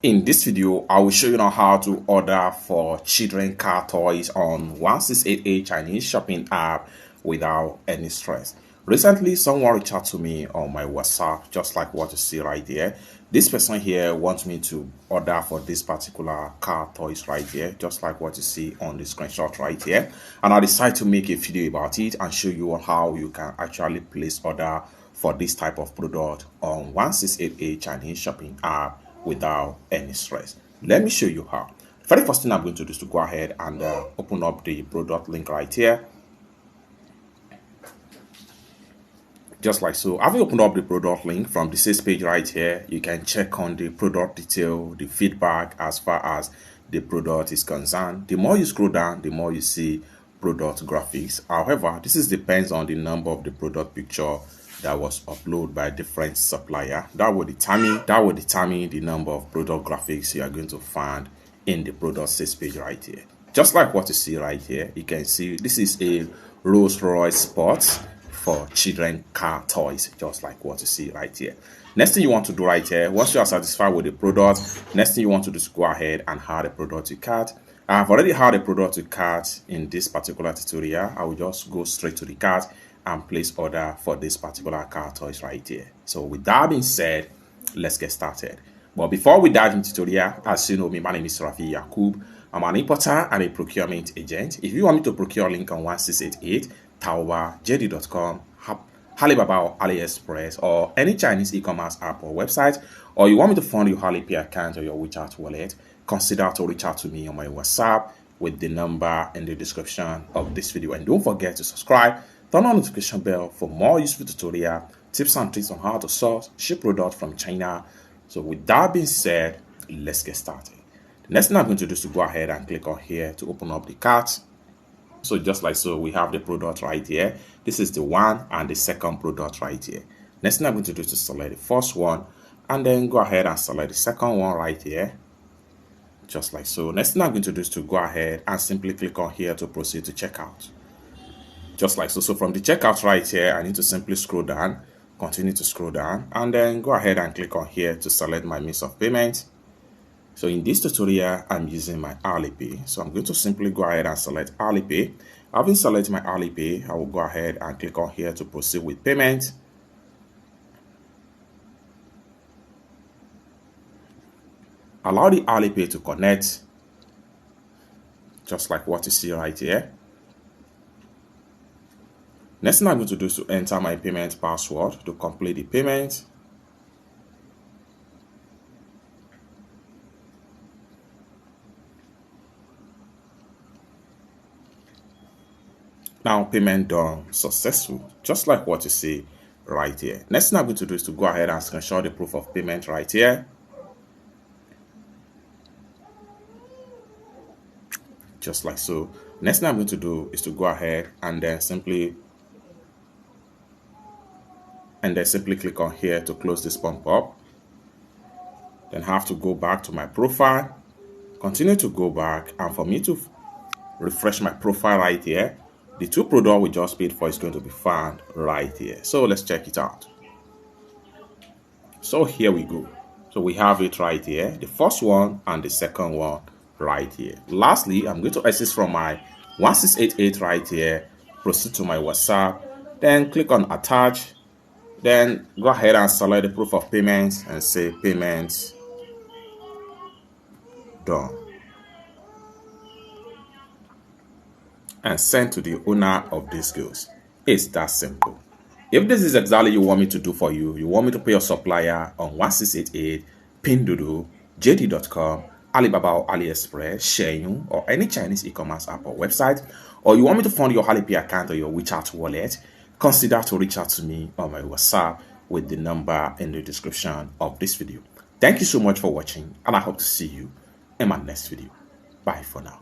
In this video, I will show you now how to order for children car toys on 1688 Chinese shopping app without any stress. Recently, someone reached out to me on my WhatsApp, just like what you see right here. This person here wants me to order for this particular car toys right here, just like what you see on the screenshot right here. And I decided to make a video about it and show you how you can actually place order for this type of product on 1688 Chinese shopping app without any stress. Let me show you how. The very first thing I'm going to do is to go ahead and open up the product link right here. Just like so. Having opened up the product link from the sales page right here, you can check on the product detail, the feedback as far as the product is concerned. The more you scroll down, the more you see product graphics. However, this depends on the number of the product picture that was uploaded by a different supplier. That will determine the number of product graphics you are going to find in the product sales page right here. Just like what you see right here, you can see this is a Rolls-Royce Sport for children car toys, just like what you see right here. Next thing you want to do right here, once you are satisfied with the product, next thing you want to do is go ahead and add the product to cart. I've already had a product to cart in this particular tutorial. I will just go straight to the cart and place order for this particular car toys right here. So with that being said, let's get started. But before we dive into tutorial, as you know me, my name is Rafi Yakub. I'm an importer and a procurement agent. If you want me to procure link on 1688, Taobao, JD.com, Alibaba or AliExpress or any Chinese e-commerce app or website, or you want me to fund your Alipay account or your WeChat wallet, consider to reach out to me on my WhatsApp with the number in the description of this video. And don't forget to subscribe, turn on the notification bell for more useful tutorial, tips and tricks on how to source, ship product from China. So with that being said, let's get started. The next thing I'm going to do is to go ahead and click on here to open up the cart. So just like so, we have the product right here. This is the one and the second product right here. Next thing I'm going to do is to select the first one and then go ahead and select the second one right here. Just like so. Next thing I'm going to do is to go ahead and simply click on here to proceed to checkout. Just like so. So from the checkout right here, I need to simply scroll down, continue to scroll down, and then go ahead and click on here to select my means of payment. So in this tutorial, I'm using my Alipay. So I'm going to simply go ahead and select Alipay. Having selected my Alipay, I will go ahead and click on here to proceed with payment. Allow the Alipay to connect, just like what you see right here. Next thing I'm going to do is to enter my payment password to complete the payment. Now payment done successful, just like what you see right here. Next thing I'm going to do is to go ahead and screenshot the proof of payment right here. Just like so. Next thing I'm going to do is to go ahead and then simply click on here to close this pump up. Then have to go back to my profile, continue to go back, and for me to refresh my profile right here, the two products we just paid for is going to be found right here. So let's check it out. So here we go. So we have it right here, the first one and the second one right here. Lastly, I'm going to access from my 1688 right here, proceed to my WhatsApp, then click on attach, then go ahead and select the proof of payment and say payment done, and send to the owner of these goods. It's that simple. If this is exactly you want me to do for you, you want me to pay your supplier on 1688, Pinduoduo, JD.com, Alibaba or AliExpress, Shein, or any Chinese e-commerce app or website, or you want me to fund your Alipay account or your WeChat wallet, consider to reach out to me on my WhatsApp with the number in the description of this video. Thank you so much for watching, and I hope to see you in my next video. Bye for now.